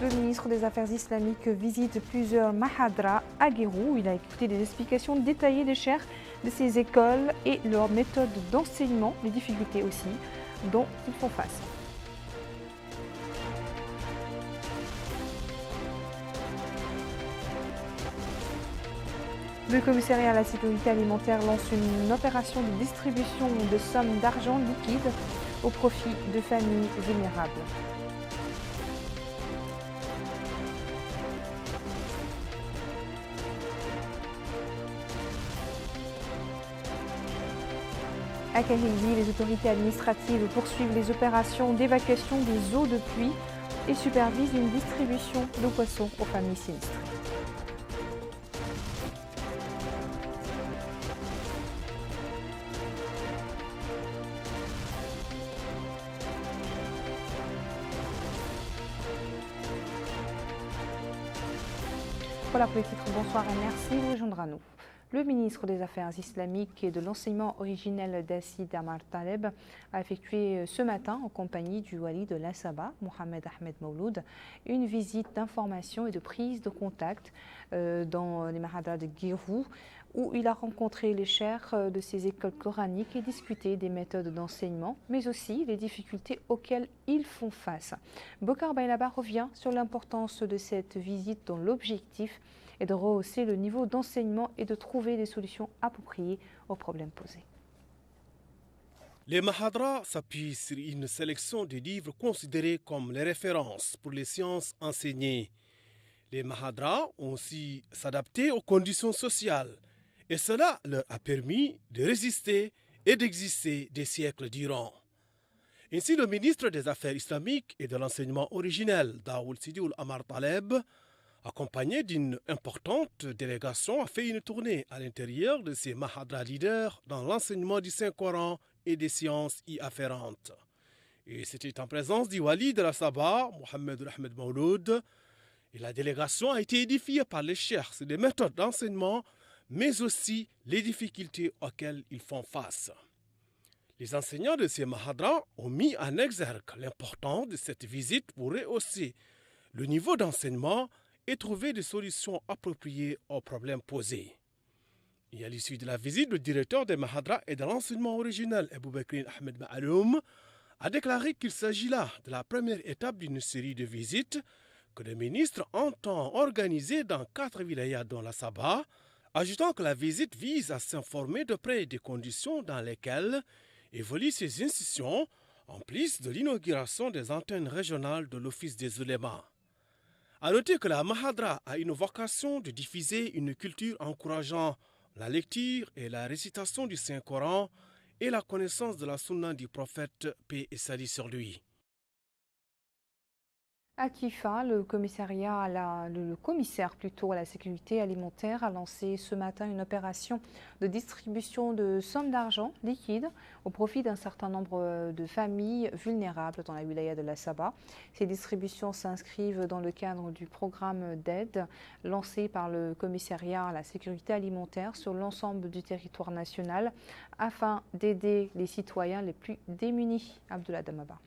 Le ministre des Affaires islamiques visite plusieurs mahadras à Guérou. Il a écouté des explications détaillées des cheikhs de ces écoles et leurs méthodes d'enseignement, les difficultés aussi dont ils font face. Le commissariat à la sécurité alimentaire lance une opération de distribution de sommes d'argent liquide au profit de familles vulnérables. À Kahylie, les autorités administratives poursuivent les opérations d'évacuation des eaux de pluie et supervisent une distribution de poissons aux familles sinistrées. Voilà pour les titres, bonsoir et merci de rejoindre à nous. Le ministre des Affaires islamiques et de l'enseignement originel d'Assi Damar Taleb a effectué ce matin, en compagnie du wali de l'Asaba, Mohamed Ahmed Mouloud, une visite d'information et de prise de contact dans les mahadras de Guérou, où il a rencontré les cheikhs de ces écoles coraniques et discuté des méthodes d'enseignement, mais aussi les difficultés auxquelles ils font face. Bokar Bailaba revient sur l'importance de cette visite dont l'objectif est de rehausser le niveau d'enseignement et de trouver des solutions appropriées aux problèmes posés. Les mahadras s'appuient sur une sélection de livres considérés comme les références pour les sciences enseignées. Les mahadras ont aussi s'adapté aux conditions sociales et cela leur a permis de résister et d'exister des siècles durant. Ainsi, le ministre des Affaires islamiques et de l'enseignement originel, Daoud Sidioul Amar Taleb, accompagné d'une importante délégation, a fait une tournée à l'intérieur de ces mahadras leaders dans l'enseignement du Saint-Coran et des sciences y afférentes. Et c'était en présence du wali de la Saba, Mohamed Ahmed Mouloud, et la délégation a été édifiée par les cheikhs sur des méthodes d'enseignement, mais aussi les difficultés auxquelles ils font face. Les enseignants de ces mahadras ont mis en exergue l'importance de cette visite pour rehausser le niveau d'enseignement et trouver des solutions appropriées aux problèmes posés. Et à l'issue de la visite, le directeur des mahadras et de l'enseignement original, Abou Bakrin Ahmed Ma'aloum, a déclaré qu'il s'agit là de la première étape d'une série de visites que le ministre entend organiser dans 4 wilayas dont la Saba, ajoutant que la visite vise à s'informer de près des conditions dans lesquelles évoluent ces institutions, en plus de l'inauguration des antennes régionales de l'Office des ulémas. A noter que la Mahadra a une vocation de diffuser une culture encourageant la lecture et la récitation du Saint-Coran et la connaissance de la sunna du prophète, paix et salut sur lui. À Kifa, le commissaire à la sécurité alimentaire a lancé ce matin une opération de distribution de sommes d'argent liquide au profit d'un certain nombre de familles vulnérables dans la wilaya de la Saba. Ces distributions s'inscrivent dans le cadre du programme d'aide lancé par le commissariat à la sécurité alimentaire sur l'ensemble du territoire national afin d'aider les citoyens les plus démunis. Abdullah Damaba.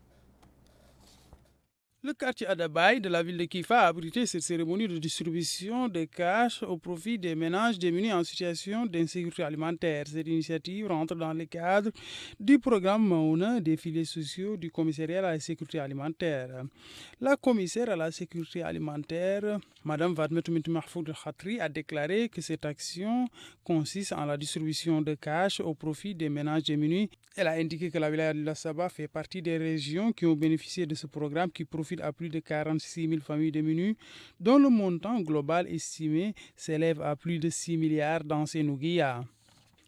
Le quartier Adabaï de la ville de Kifa a abrité cette cérémonie de distribution de cash au profit des ménages démunis en situation d'insécurité alimentaire. Cette initiative rentre dans le cadre du programme Mauna des filets sociaux du commissariat à la sécurité alimentaire. La commissaire à la sécurité alimentaire, Mme Vadmetoumit Mahfoud Khatri, a déclaré que cette action consiste en la distribution de cash au profit des ménages démunis. Elle a indiqué que la wilaya de la Saba fait partie des régions qui ont bénéficié de ce programme qui profite à plus de 46 000 familles démunies, dont le montant global estimé s'élève à plus de 6 milliards dans ces Nouguia.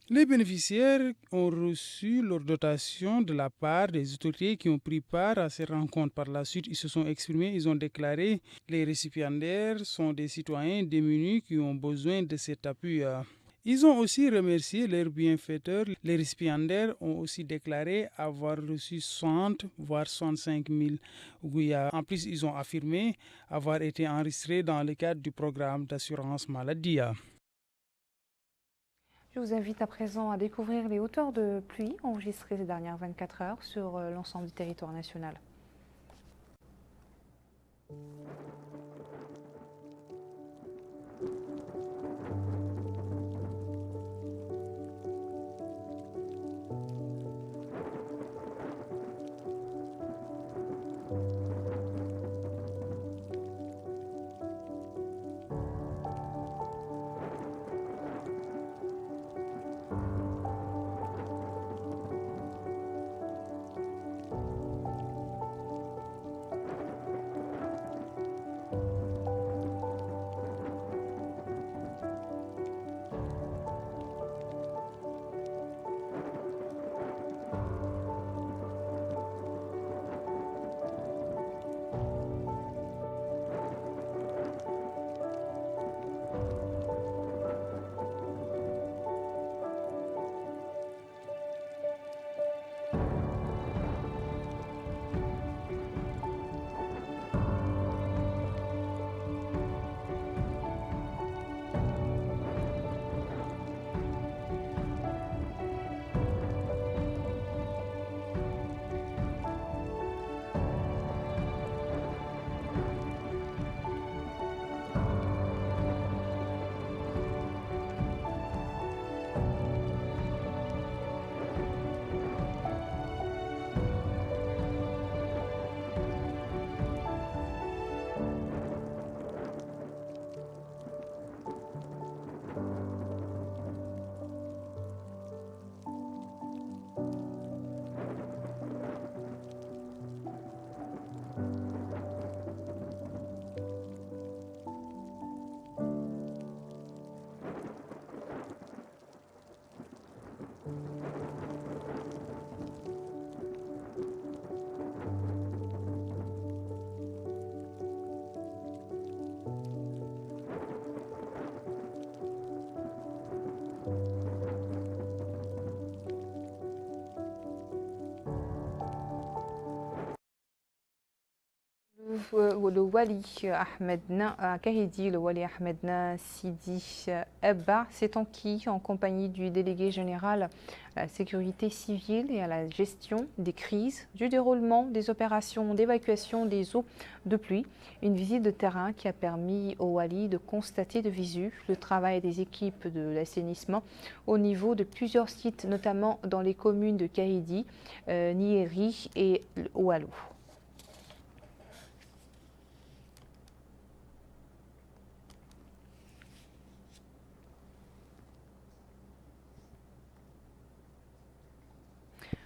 Les bénéficiaires ont reçu leur dotation de la part des autorités qui ont pris part à ces rencontres. Par la suite, ils se sont exprimés, ils ont déclaré que les récipiendaires sont des citoyens démunis qui ont besoin de cet appui. Ils ont aussi remercié leurs bienfaiteurs. Les récipiendaires ont aussi déclaré avoir reçu 60 voire 65 000 ouïas. En plus, ils ont affirmé avoir été enregistrés dans le cadre du programme d'assurance maladie. Je vous invite à présent à découvrir les hauteurs de pluie enregistrées ces dernières 24 heures sur l'ensemble du territoire national. le Wali Ahmedna Kahidi, le Wali Ahmedna Sidi Abba s'est enquis en compagnie du délégué général à la sécurité civile et à la gestion des crises, du déroulement des opérations d'évacuation des eaux de pluie. Une visite de terrain qui a permis au Wali de constater de visu le travail des équipes de l'assainissement au niveau de plusieurs sites, notamment dans les communes de Kahidi, Nieri et Oualou.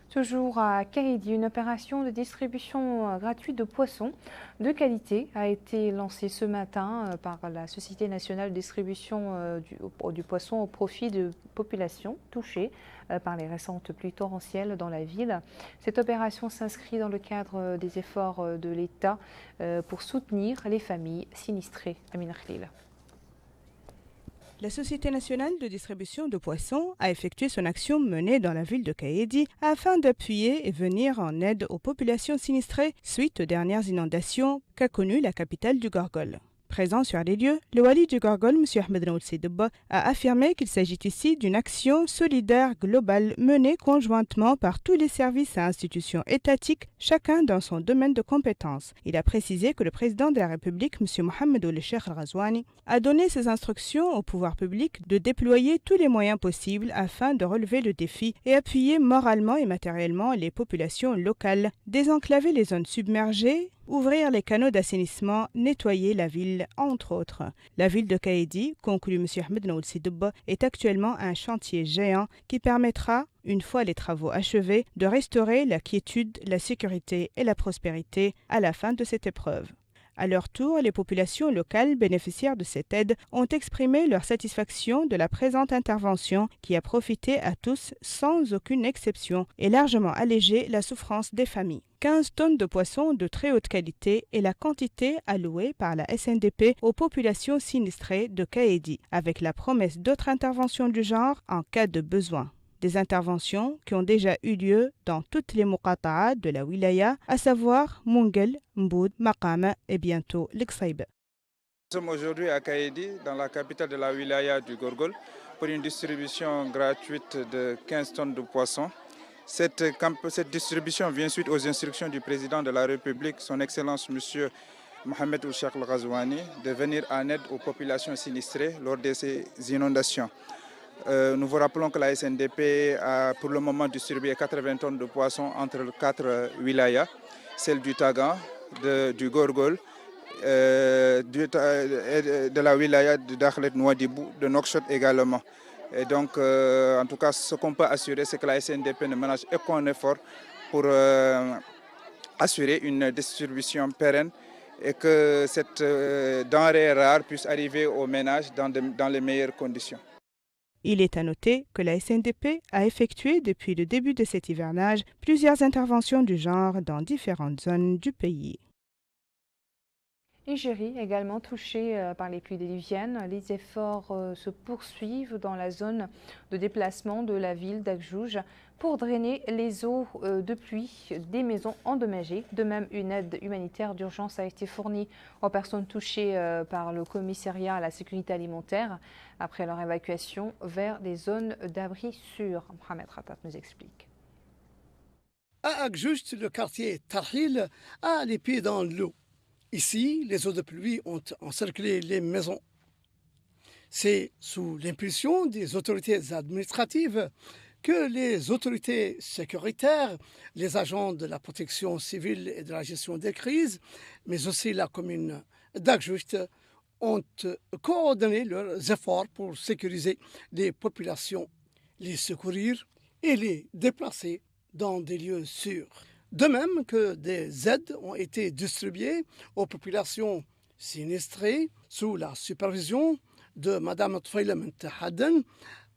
Toujours à Kahidi, une opération de distribution gratuite de poissons de qualité a été lancée ce matin par la Société nationale de distribution du poisson au profit de populations touchées par les récentes pluies torrentielles dans la ville. Cette opération s'inscrit dans le cadre des efforts de l'État pour soutenir les familles sinistrées. Amina Khalil. La Société nationale de distribution de poissons a effectué son action menée dans la ville de Kahidi afin d'appuyer et venir en aide aux populations sinistrées suite aux dernières inondations qu'a connues la capitale du Gorgol. Présent sur les lieux, le Wali du Gorgol, M. Ahmed Naoul Sedeba, a affirmé qu'il s'agit ici d'une action solidaire globale menée conjointement par tous les services et institutions étatiques, chacun dans son domaine de compétences. Il a précisé que le président de la République, M. Mohamed Ould Cheikh Al-Ghazouani, a donné ses instructions au pouvoir public de déployer tous les moyens possibles afin de relever le défi et appuyer moralement et matériellement les populations locales, désenclaver les zones submergées, ouvrir les canaux d'assainissement, nettoyer la ville, entre autres. La ville de Kahidi, conclut M. Ahmed Naoul Sedeba, est actuellement un chantier géant qui permettra, une fois les travaux achevés, de restaurer la quiétude, la sécurité et la prospérité à la fin de cette épreuve. À leur tour, les populations locales bénéficiaires de cette aide ont exprimé leur satisfaction de la présente intervention qui a profité à tous sans aucune exception et largement allégé la souffrance des familles. 15 tonnes de poissons de très haute qualité est la quantité allouée par la SNDP aux populations sinistrées de Kahidi, avec la promesse d'autres interventions du genre en cas de besoin. Des interventions qui ont déjà eu lieu dans toutes les muqata'a de la wilaya, à savoir Mungel, Mboud, Maqama et bientôt l'Iqsaïb. Nous sommes aujourd'hui à Kahidi, dans la capitale de la wilaya du Gorgol, pour une distribution gratuite de 15 tonnes de poissons. Cette distribution vient suite aux instructions du président de la République, son Excellence M. Mohamed Ould Cheikh Al-Ghazouani, de venir en aide aux populations sinistrées lors de ces inondations. Nous vous rappelons que la SNDP a pour le moment distribué 80 tonnes de poissons entre 4 wilayas, celle du Tagan, du Gorgol, de la wilaya de Dakhlet Nouadhibou, de Nouakchott également. Et donc, en tout cas, ce qu'on peut assurer, c'est que la SNDP ne ménage aucun effort pour assurer une distribution pérenne et que cette denrée rare puisse arriver aux ménages dans les meilleures conditions. Il est à noter que la SNDP a effectué depuis le début de cet hivernage plusieurs interventions du genre dans différentes zones du pays. Égérie, également touchée par les pluies diluviennes, les efforts se poursuivent dans la zone de déplacement de la ville d'Akjouj pour drainer les eaux de pluie des maisons endommagées. De même, une aide humanitaire d'urgence a été fournie aux personnes touchées par le commissariat à la sécurité alimentaire après leur évacuation vers des zones d'abri sûrs. Mohamed Khatat nous explique. À Akjouj, le quartier Tarhil a les pieds dans l'eau. Ici, les eaux de pluie ont encerclé les maisons. C'est sous l'impulsion des autorités administratives que les autorités sécuritaires, les agents de la protection civile et de la gestion des crises, mais aussi la commune d'Akjouj, ont coordonné leurs efforts pour sécuriser les populations, les secourir et les déplacer dans des lieux sûrs. De même que des aides ont été distribuées aux populations sinistrées sous la supervision de Mme Tfaïla Mentahadden,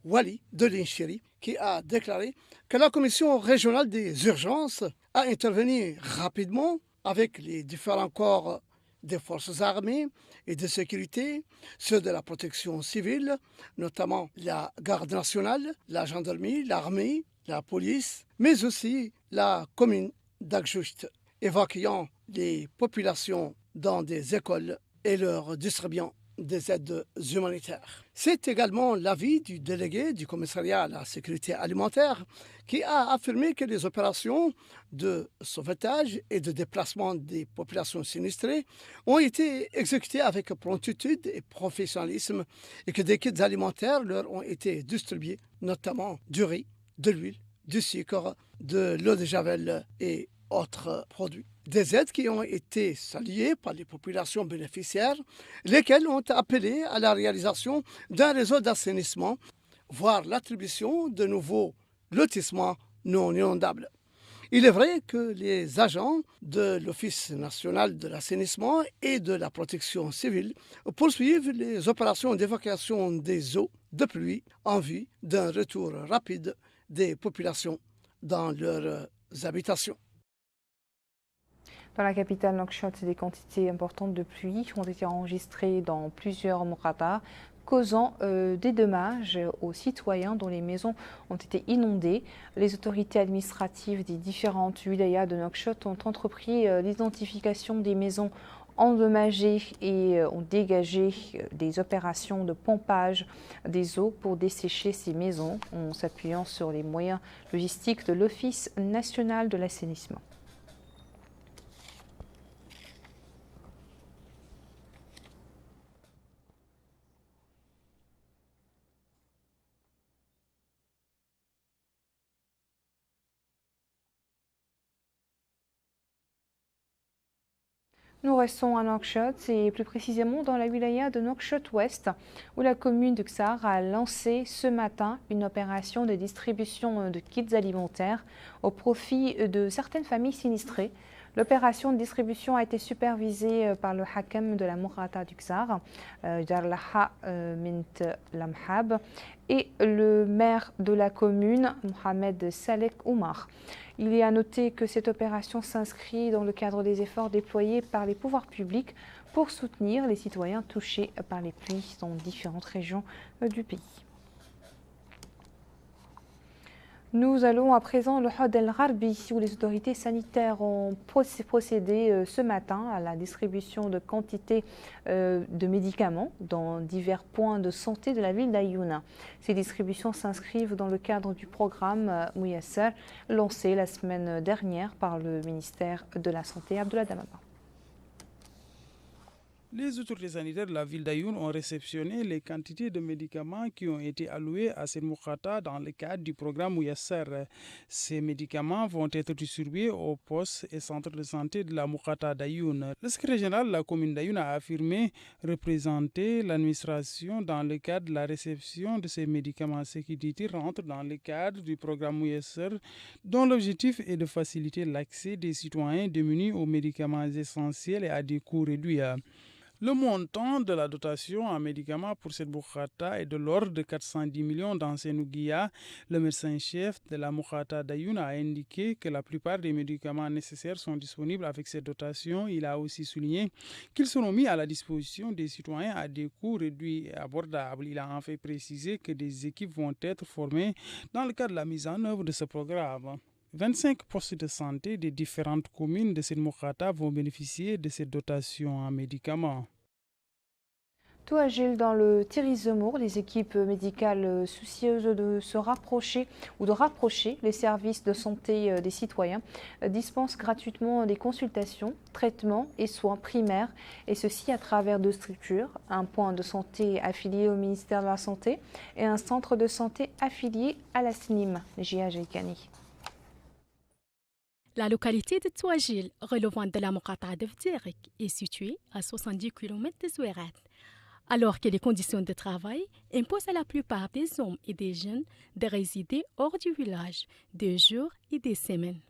Wali de l'Inchiri, qui a déclaré que la Commission régionale des urgences a intervenu rapidement avec les différents corps des forces armées et de sécurité, ceux de la protection civile, notamment la garde nationale, la gendarmerie, l'armée, la police, mais aussi la commune d'Akjouj, évacuant les populations dans des écoles et leur distribuant des aides humanitaires. C'est également l'avis du délégué du commissariat à la sécurité alimentaire qui a affirmé que les opérations de sauvetage et de déplacement des populations sinistrées ont été exécutées avec promptitude et professionnalisme et que des kits alimentaires leur ont été distribués, notamment du riz, de l'huile, du sucre, de l'eau de javel et autres produits. Des aides qui ont été saluées par les populations bénéficiaires, lesquelles ont appelé à la réalisation d'un réseau d'assainissement, voire l'attribution de nouveaux lotissements non inondables. Il est vrai que les agents de l'Office national de l'assainissement et de la protection civile poursuivent les opérations d'évacuation des eaux de pluie en vue d'un retour rapide des populations dans leurs habitations. Dans la capitale Nouakchott, des quantités importantes de pluie ont été enregistrées dans plusieurs mouratas, causant des dommages aux citoyens dont les maisons ont été inondées. Les autorités administratives des différentes wilayas de Nouakchott ont entrepris l'identification des maisons endommagées et ont dégagé des opérations de pompage des eaux pour dessécher ces maisons en s'appuyant sur les moyens logistiques de l'Office national de l'assainissement. Nous restons à Nouakchott et plus précisément dans la wilaya de Nouakchott-Ouest où la commune de Ksar a lancé ce matin une opération de distribution de kits alimentaires au profit de certaines familles sinistrées. L'opération de distribution a été supervisée par le hakam de la Mourata du Ksar, Jarlaha Mint Lamhab, et le maire de la commune, Mohamed Salek Oumar. Il est à noter que cette opération s'inscrit dans le cadre des efforts déployés par les pouvoirs publics pour soutenir les citoyens touchés par les pluies dans différentes régions du pays. Nous allons à présent le Hod El Gharbi où les autorités sanitaires ont procédé ce matin à la distribution de quantités de médicaments dans divers points de santé de la ville d'Ayouna. Ces distributions s'inscrivent dans le cadre du programme Mouyasser lancé la semaine dernière par le ministère de la Santé Abdoulaye Damaba. Les autorités sanitaires de la ville d'Ayoun ont réceptionné les quantités de médicaments qui ont été alloués à ces mourata dans le cadre du programme Mouyasser. Ces médicaments vont être distribués aux postes et centres de santé de la mourata d'Ayoun. Le secrétaire général de la commune d'Ayoun a affirmé représenter l'administration dans le cadre de la réception de ces médicaments. Ce qui dit rentre dans le cadre du programme Mouyasser dont l'objectif est de faciliter l'accès des citoyens démunis aux médicaments essentiels et à des coûts réduits. Le montant de la dotation en médicaments pour cette mourata est de l'ordre de 410 millions d'anciens Ouguiya. Le médecin-chef de la mourata d'Ayoun a indiqué que la plupart des médicaments nécessaires sont disponibles avec cette dotation. Il a aussi souligné qu'ils seront mis à la disposition des citoyens à des coûts réduits et abordables. Il a en fait précisé que des équipes vont être formées dans le cadre de la mise en œuvre de ce programme. 25 postes de santé des différentes communes de cette mourata vont bénéficier de cette dotation en médicaments. Tout agile dans le Tiris Zemour, les équipes médicales soucieuses de se rapprocher ou de rapprocher les services de santé des citoyens dispensent gratuitement des consultations, traitements et soins primaires, et ceci à travers deux structures, un point de santé affilié au ministère de la Santé et un centre de santé affilié à la SNIM, Jia Jaikani. La localité de Touagil, relevant de la Mourata de Vdirik, est située à 70 km de Zouerat. Alors que les conditions de travail imposent à la plupart des hommes et des jeunes de résider hors du village des jours et des semaines.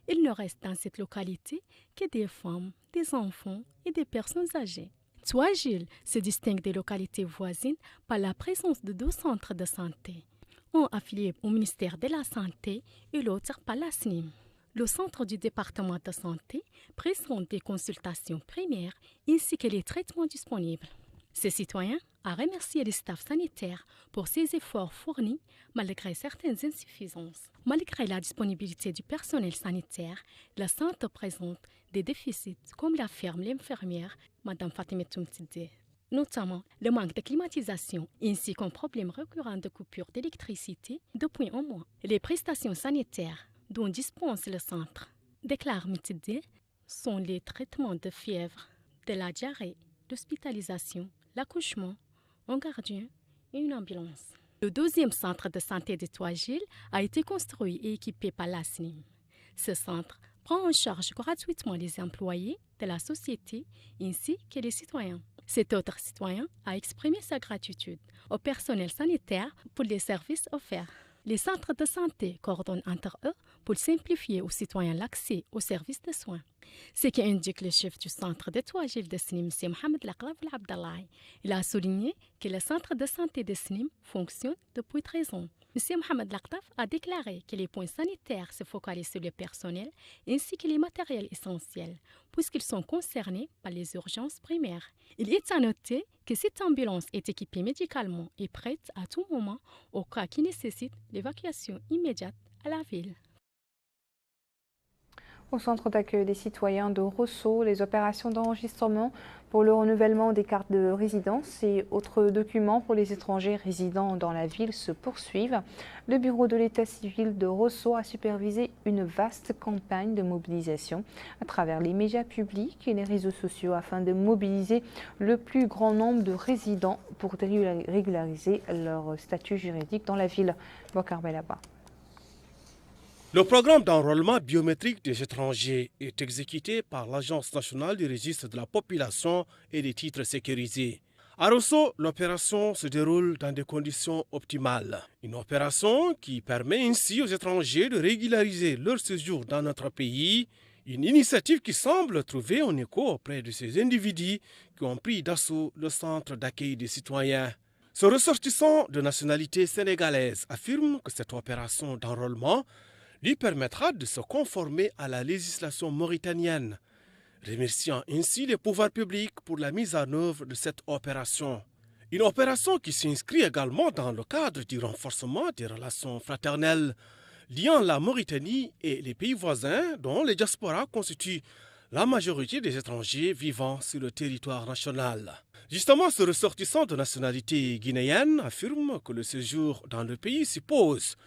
Il ne reste dans cette localité que des femmes, des enfants et des personnes âgées. Touagil se distingue des localités voisines par la présence de deux centres de santé, un affilié au ministère de la Santé et l'autre par la SNIM. Le centre du département de santé présente des consultations primaires ainsi que les traitements disponibles. Ces citoyens a remercié les staffs sanitaires pour ses efforts fournis malgré certaines insuffisances. Malgré la disponibilité du personnel sanitaire, le centre présente des déficits, comme l'affirme l'infirmière Mme Fatima Toumtidé, notamment le manque de climatisation ainsi qu'un problème récurrent de coupure d'électricité depuis un mois. Les prestations sanitaires dont dispose le centre, déclare Mitidé, sont les traitements de fièvre, de la diarrhée, l'hospitalisation, l'accouchement, un gardien et une ambulance. Le 12e centre de santé de Touagil a été construit et équipé par la SNIM. Ce centre prend en charge gratuitement les employés de la société ainsi que les citoyens. Cet autre citoyen a exprimé sa gratitude au personnel sanitaire pour les services offerts. Les centres de santé coordonnent entre eux pour simplifier aux citoyens l'accès aux services de soins. Ce qu'indique le chef du centre de Touagil de SNIM, M. Mohamed Laqraf Abdallah. Il a souligné que le centre de santé de SNIM fonctionne depuis 13 ans. M. Mohamed Laqraf a déclaré que les points sanitaires se focalisent sur le personnel ainsi que les matériels essentiels, puisqu'ils sont concernés par les urgences primaires. Il est à noter que cette ambulance est équipée médicalement et prête à tout moment au cas qui nécessite l'évacuation immédiate à la ville. Au centre d'accueil des citoyens de Rosso, les opérations d'enregistrement pour le renouvellement des cartes de résidence et autres documents pour les étrangers résidant dans la ville se poursuivent. Le bureau de l'état civil de Rosso a supervisé une vaste campagne de mobilisation à travers les médias publics et les réseaux sociaux afin de mobiliser le plus grand nombre de résidents pour régulariser leur statut juridique dans la ville. Bokar Belaba. Le programme d'enrôlement biométrique des étrangers est exécuté par l'Agence nationale du registre de la population et des titres sécurisés. À Rosso, l'opération se déroule dans des conditions optimales. Une opération qui permet ainsi aux étrangers de régulariser leur séjour dans notre pays. Une initiative qui semble trouver un écho auprès de ces individus qui ont pris d'assaut le centre d'accueil des citoyens. Ce ressortissant de nationalité sénégalaise affirme que cette opération d'enrôlement lui permettra de se conformer à la législation mauritanienne, remerciant ainsi les pouvoirs publics pour la mise en œuvre de cette opération. Une opération qui s'inscrit également dans le cadre du renforcement des relations fraternelles liant la Mauritanie et les pays voisins dont les diasporas constituent la majorité des étrangers vivant sur le territoire national. Justement, ce ressortissant de nationalité guinéenne affirme que le séjour dans le pays suppose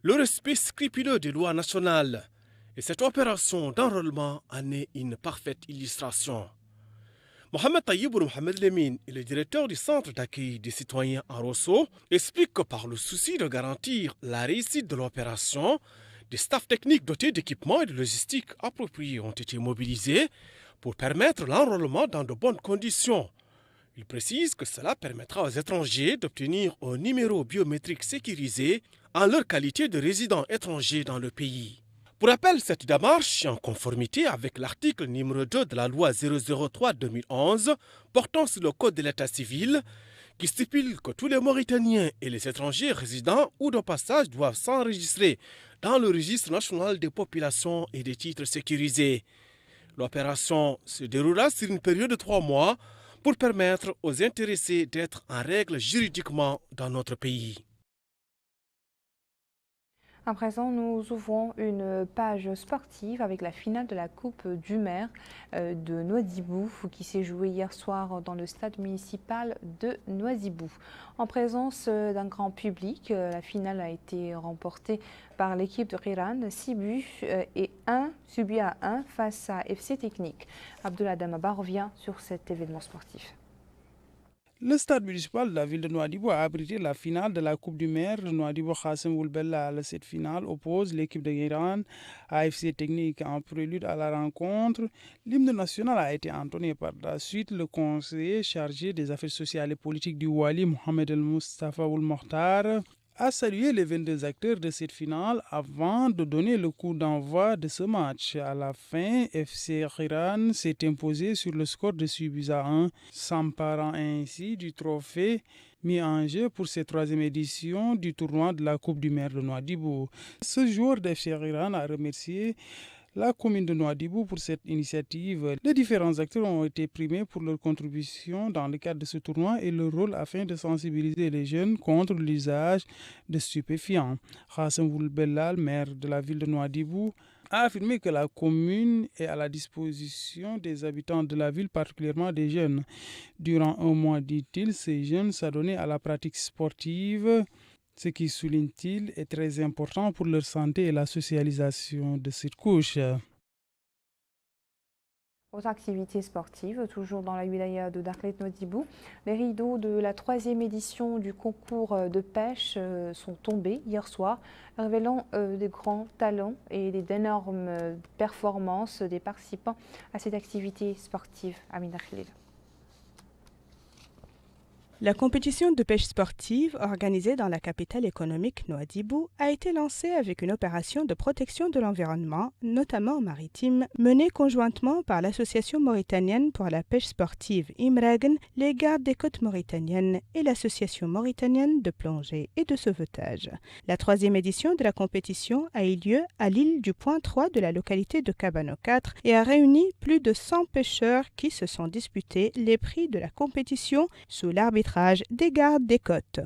le respect scrupuleux des lois nationales, et cette opération d'enrôlement en est une parfaite illustration. Mohamed Taïbour Mohamed Lemine, le directeur du centre d'accueil des citoyens à Rosso, explique que par le souci de garantir la réussite de l'opération, des staffs techniques dotés d'équipements et de logistique appropriés ont été mobilisés pour permettre l'enrôlement dans de bonnes conditions. Il précise que cela permettra aux étrangers d'obtenir un numéro biométrique sécurisé en leur qualité de résidents étrangers dans le pays. Pour rappel, cette démarche est en conformité avec l'article numéro 2 de la loi 003/2011 portant sur le Code de l'état civil qui stipule que tous les Mauritaniens et les étrangers résidents ou de passage doivent s'enregistrer dans le registre national des populations et des titres sécurisés. L'opération se déroulera sur une période de 3 mois pour permettre aux intéressés d'être en règle juridiquement dans notre pays. À présent, nous ouvrons une page sportive avec la finale de la Coupe du maire de Nouadhibou qui s'est jouée hier soir dans le stade municipal de Nouadhibou. En présence d'un grand public, la finale a été remportée par l'équipe de Riran, 6 buts et 1 subi à 1 face à FC Technique. Abdullah Damaba revient sur cet événement sportif. Le stade municipal de la ville de Nouadhibou a abrité la finale de la Coupe du maire de Nouadhibou. Khasem Oulbella. Cette finale oppose l'équipe de Iran à AFC Technique. En prélude à la rencontre, l'hymne national a été entonné par la suite. Le conseiller chargé des affaires sociales et politiques du Wali, Mohamed El Mustafa Oul Mokhtar, a salué les 22 acteurs de cette finale avant de donner le coup d'envoi de ce match. À la fin, FC Khiran s'est imposé sur le score de 6-1, s'emparant ainsi du trophée mis en jeu pour cette 3e édition du tournoi de la Coupe du maire de Nouadhibou. Ce joueur de FC Khiran a remercié la commune de Nouadhibou pour cette initiative. Les différents acteurs ont été primés pour leur contribution dans le cadre de ce tournoi et leur rôle afin de sensibiliser les jeunes contre l'usage de stupéfiants. Hassan Bellal, maire de la ville de Nouadhibou, a affirmé que la commune est à la disposition des habitants de la ville, particulièrement des jeunes. Durant un mois, dit-il, ces jeunes s'adonnaient à la pratique sportive, ce qui, souligne-t-il, est très important pour leur santé et la socialisation de cette couche. Autre activité sportive, toujours dans la wilaya de Dakhlet Nouadhibou, les rideaux de la 3e édition du concours de pêche sont tombés hier soir, révélant des grands talents et d'énormes performances des participants à cette activité sportive. Amina Khalil. La compétition de pêche sportive organisée dans la capitale économique Nouadhibou a été lancée avec une opération de protection de l'environnement, notamment maritime, menée conjointement par l'Association mauritanienne pour la pêche sportive Imragen, les gardes des côtes mauritaniennes et l'Association mauritanienne de plongée et de sauvetage. La 3e édition de la compétition a eu lieu à l'île du Point 3 de la localité de Cabano 4 et a réuni plus de 100 pêcheurs qui se sont disputés les prix de la compétition sous l'arbitrage des gardes des côtes.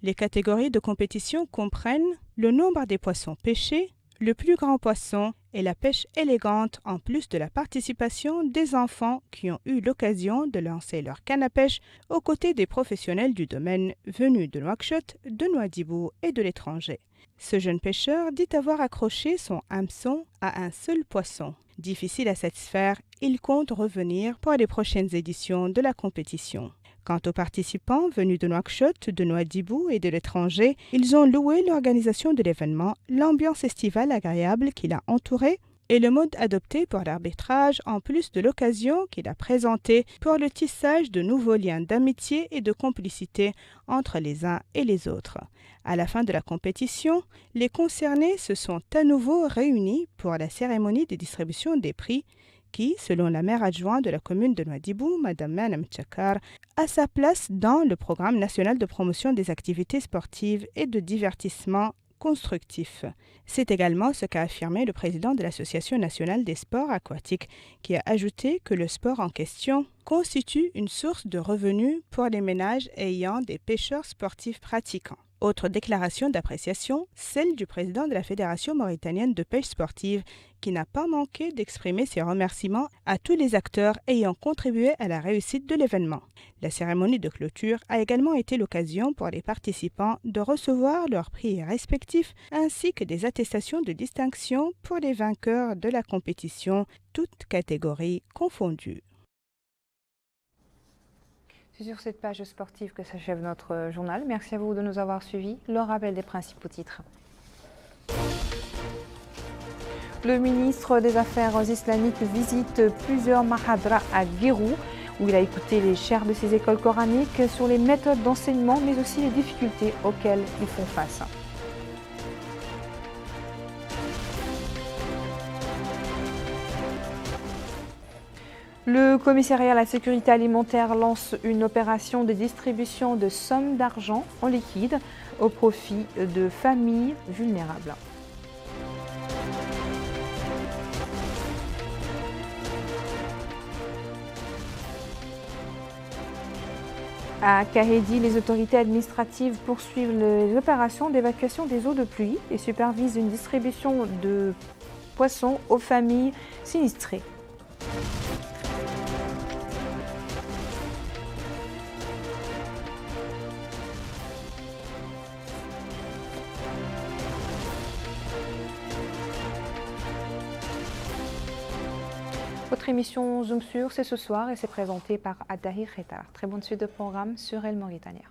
Les catégories de compétition comprennent le nombre des poissons pêchés, le plus grand poisson et la pêche élégante, en plus de la participation des enfants qui ont eu l'occasion de lancer leur canne à pêche aux côtés des professionnels du domaine venus de Nouakchott, de Nouadhibou et de l'étranger. Ce jeune pêcheur dit avoir accroché son hameçon à un seul poisson. Difficile à satisfaire, il compte revenir pour les prochaines éditions de la compétition. Quant aux participants venus de Nouakchott, de Nouadhibou et de l'étranger, ils ont loué l'organisation de l'événement, l'ambiance estivale agréable qui l'a entouré et le mode adopté pour l'arbitrage, en plus de l'occasion qu'il a présentée pour le tissage de nouveaux liens d'amitié et de complicité entre les uns et les autres. À la fin de la compétition, les concernés se sont à nouveau réunis pour la cérémonie de distribution des prix qui, selon la maire adjointe de la commune de Nouadhibou, Mme Manam Tchakar, a sa place dans le programme national de promotion des activités sportives et de divertissement constructif. C'est également ce qu'a affirmé le président de l'Association nationale des sports aquatiques, qui a ajouté que le sport en question constitue une source de revenus pour les ménages ayant des pêcheurs sportifs pratiquants. Autre déclaration d'appréciation, celle du président de la Fédération mauritanienne de pêche sportive, qui n'a pas manqué d'exprimer ses remerciements à tous les acteurs ayant contribué à la réussite de l'événement. La cérémonie de clôture a également été l'occasion pour les participants de recevoir leurs prix respectifs ainsi que des attestations de distinction pour les vainqueurs de la compétition, toutes catégories confondues. C'est sur cette page sportive que s'achève notre journal. Merci à vous de nous avoir suivis. Le rappel des principaux titres. Le ministre des Affaires islamiques visite plusieurs mahadras à Guérou, où il a écouté les chefs de ces écoles coraniques sur les méthodes d'enseignement, mais aussi les difficultés auxquelles ils font face. Le commissariat à la sécurité alimentaire lance une opération de distribution de sommes d'argent en liquide au profit de familles vulnérables. À Kahedi, les autorités administratives poursuivent les opérations d'évacuation des eaux de pluie et supervisent une distribution de poissons aux familles sinistrées. Votre émission Zoom sur, c'est ce soir et c'est présenté par Adahir Khetar. Très bonne suite de programme sur El Mauritania.